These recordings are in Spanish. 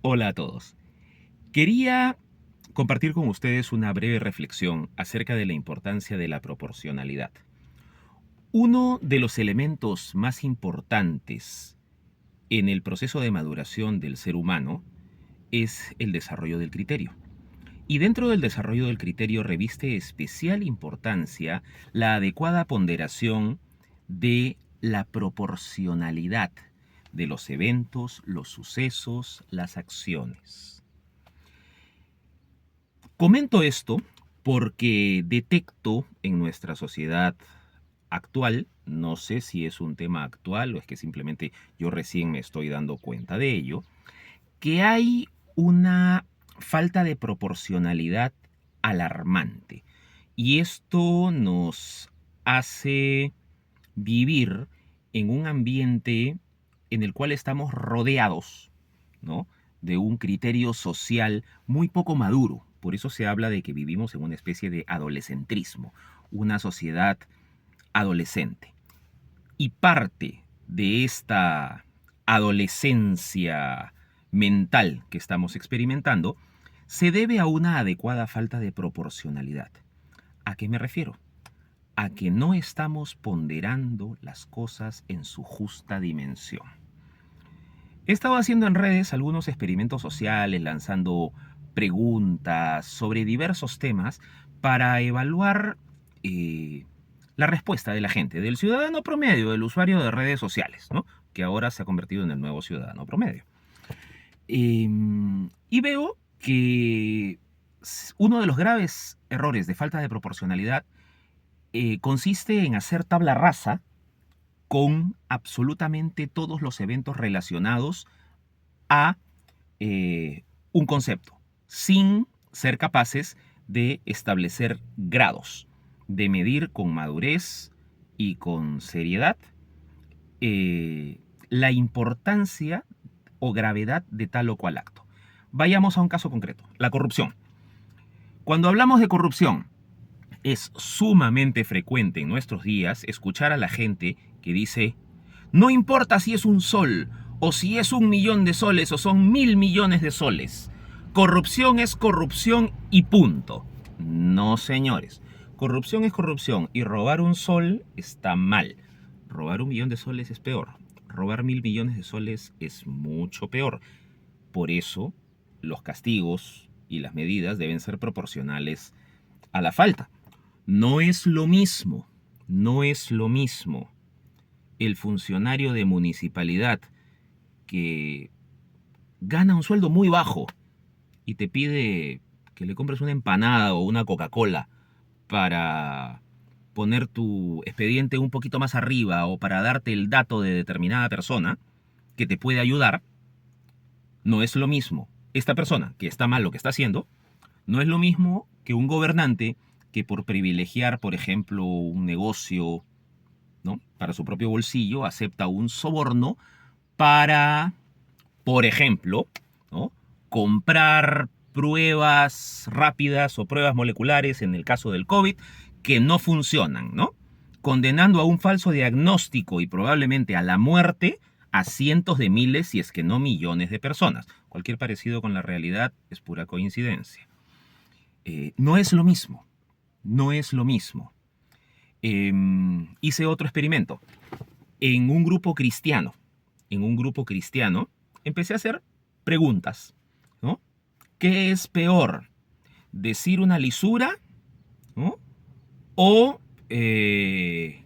Hola a todos. Quería compartir con ustedes una breve reflexión acerca de la importancia de la proporcionalidad. Uno de los elementos más importantes en el proceso de maduración del ser humano es el desarrollo del criterio. Y dentro del desarrollo del criterio reviste especial importancia la adecuada ponderación de la proporcionalidad de los eventos, los sucesos, las acciones. Comento esto porque detecto en nuestra sociedad actual, no sé si es un tema actual o es que simplemente yo recién me estoy dando cuenta de ello, que hay una falta de proporcionalidad alarmante. Y esto nos hace vivir en un ambiente en el cual estamos rodeados, ¿no?, de un criterio social muy poco maduro. Por eso se habla de que vivimos en una especie de adolescentrismo, una sociedad adolescente. Y parte de esta adolescencia mental que estamos experimentando se debe a una adecuada falta de proporcionalidad. ¿A qué me refiero? A que no estamos ponderando las cosas en su justa dimensión. He estado haciendo en redes algunos experimentos sociales, lanzando preguntas sobre diversos temas para evaluar la respuesta de la gente, del ciudadano promedio, del usuario de redes sociales, ¿no?, que ahora se ha convertido en el nuevo ciudadano promedio. Y veo que uno de los graves errores de falta de proporcionalidad consiste en hacer tabla rasa con absolutamente todos los eventos relacionados a un concepto, sin ser capaces de establecer grados, de medir con madurez y con seriedad la importancia o gravedad de tal o cual acto. Vayamos a un caso concreto, la corrupción. Cuando hablamos de corrupción, es sumamente frecuente en nuestros días escuchar a la gente que dice: no importa si es un sol, o si es 1.000.000 de soles, o son 1.000 millones de soles. Corrupción es corrupción y punto. No, señores. Corrupción es corrupción y robar un sol está mal. Robar 1.000.000 de soles es peor. Robar 1.000 millones de soles es mucho peor. Por eso, los castigos y las medidas deben ser proporcionales a la falta. No es lo mismo, no es lo mismo el funcionario de municipalidad que gana un sueldo muy bajo y te pide que le compres una empanada o una Coca-Cola para poner tu expediente un poquito más arriba o para darte el dato de determinada persona que te puede ayudar. No es lo mismo esta persona que está mal lo que está haciendo, no es lo mismo que un gobernante que por privilegiar, por ejemplo, un negocio, ¿no?, para su propio bolsillo, acepta un soborno para, por ejemplo, ¿no?, comprar pruebas rápidas o pruebas moleculares en el caso del COVID que no funcionan, ¿no?, condenando a un falso diagnóstico y probablemente a la muerte a cientos de miles, si es que no millones de personas. Cualquier parecido con la realidad es pura coincidencia. No es lo mismo, no es lo mismo. Hice otro experimento en un grupo cristiano. En un grupo cristiano empecé a hacer preguntas, ¿no? ¿Qué es peor? ¿Decir una lisura, ¿no?, o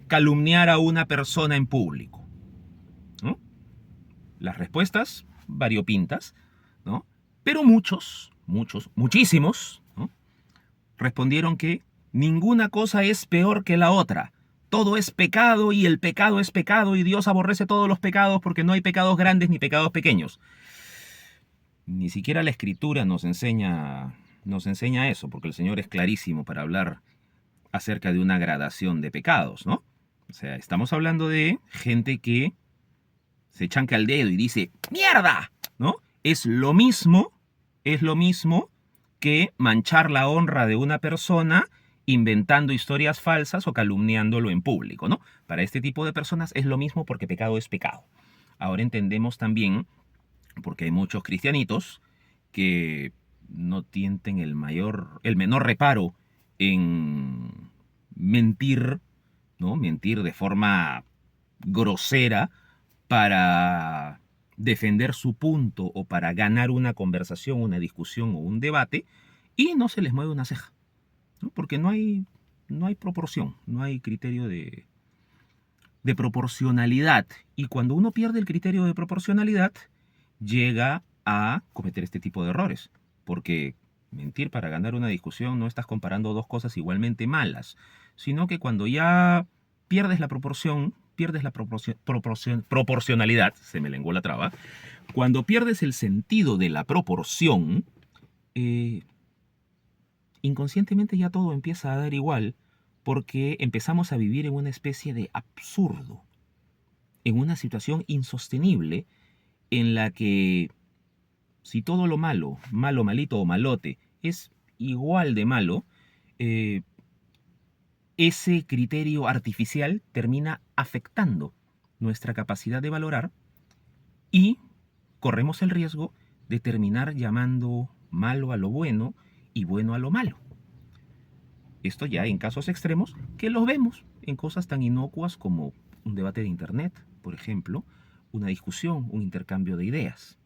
calumniar a una persona en público, ¿no? Las respuestas variopintas, ¿no? Pero muchísimos, ¿no?, respondieron que ninguna cosa es peor que la otra. Todo es pecado y el pecado es pecado y Dios aborrece todos los pecados porque no hay pecados grandes ni pecados pequeños. Ni siquiera la Escritura nos enseña eso, porque el Señor es clarísimo para hablar acerca de una gradación de pecados, ¿no? O sea, estamos hablando de gente que se chanca el dedo y dice ¡mierda!, ¿no? Es lo mismo que manchar la honra de una persona inventando historias falsas o calumniándolo en público, ¿no? Para este tipo de personas es lo mismo porque pecado es pecado. Ahora entendemos también, porque hay muchos cristianitos que no tienten el menor reparo en mentir, ¿no? Mentir de forma grosera para defender su punto o para ganar una conversación, una discusión o un debate, y no se les mueve una ceja, ¿no? Porque no hay proporción, no hay criterio de proporcionalidad. Y cuando uno pierde el criterio de proporcionalidad, llega a cometer este tipo de errores. Porque mentir para ganar una discusión no estás comparando dos cosas igualmente malas, sino que cuando ya pierdes la proporción, pierdes la proporcionalidad, se me lenguó la traba, cuando pierdes el sentido de la proporción, eh, inconscientemente ya todo empieza a dar igual, porque empezamos a vivir en una especie de absurdo, en una situación insostenible en la que si todo lo malo, malo, malito o malote, es igual de malo, eh, ese criterio artificial termina afectando nuestra capacidad de valorar y corremos el riesgo de terminar llamando malo a lo bueno y bueno a lo malo. Esto ya en casos extremos que los vemos en cosas tan inocuas como un debate de internet, por ejemplo, una discusión, un intercambio de ideas.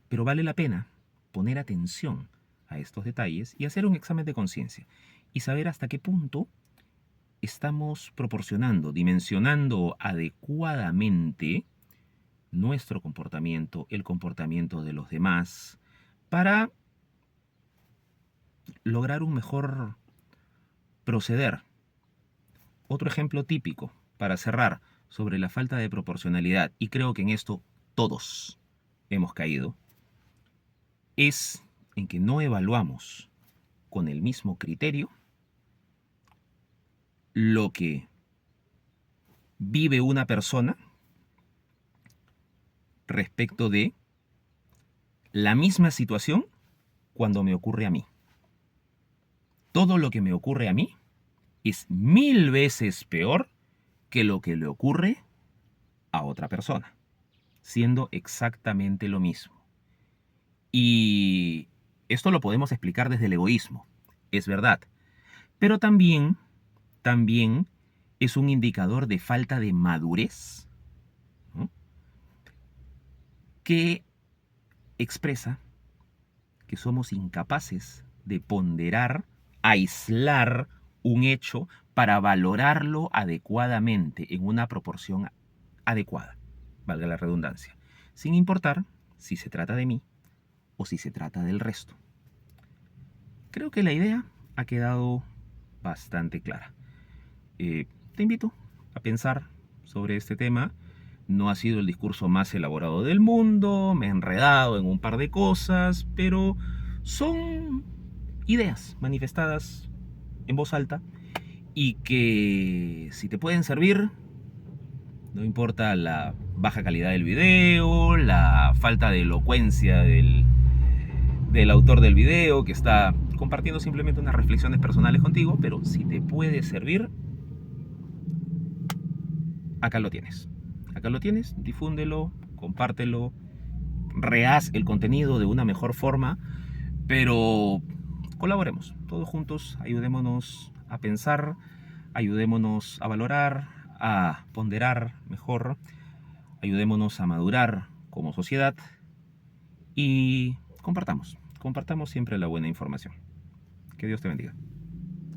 Pero vale la pena poner atención a estos detalles y hacer un examen de conciencia y saber hasta qué punto estamos proporcionando, dimensionando adecuadamente nuestro comportamiento, el comportamiento de los demás, para lograr un mejor proceder. Otro ejemplo típico, para cerrar, sobre la falta de proporcionalidad, y creo que en esto todos hemos caído, es en que no evaluamos con el mismo criterio lo que vive una persona respecto de la misma situación cuando me ocurre a mí. Todo lo que me ocurre a mí es 1000 veces peor que lo que le ocurre a otra persona, siendo exactamente lo mismo. Y esto lo podemos explicar desde el egoísmo, es verdad, pero también es un indicador de falta de madurez, ¿no? Que expresa que somos incapaces de ponderar, aislar un hecho para valorarlo adecuadamente, en una proporción adecuada, valga la redundancia, sin importar si se trata de mí o si se trata del resto. Creo que la idea ha quedado bastante clara. Te invito a pensar sobre este tema. No ha sido el discurso más elaborado del mundo, me he enredado en un par de cosas, pero son ideas manifestadas en voz alta y que si te pueden servir, no importa la baja calidad del video, la falta de elocuencia del autor del video que está compartiendo simplemente unas reflexiones personales contigo, pero si te puede servir, acá lo tienes. Acá lo tienes, difúndelo, compártelo, rehaz el contenido de una mejor forma, pero colaboremos, todos juntos, ayudémonos a pensar, ayudémonos a valorar, a ponderar mejor, ayudémonos a madurar como sociedad y compartamos siempre la buena información. Que Dios te bendiga.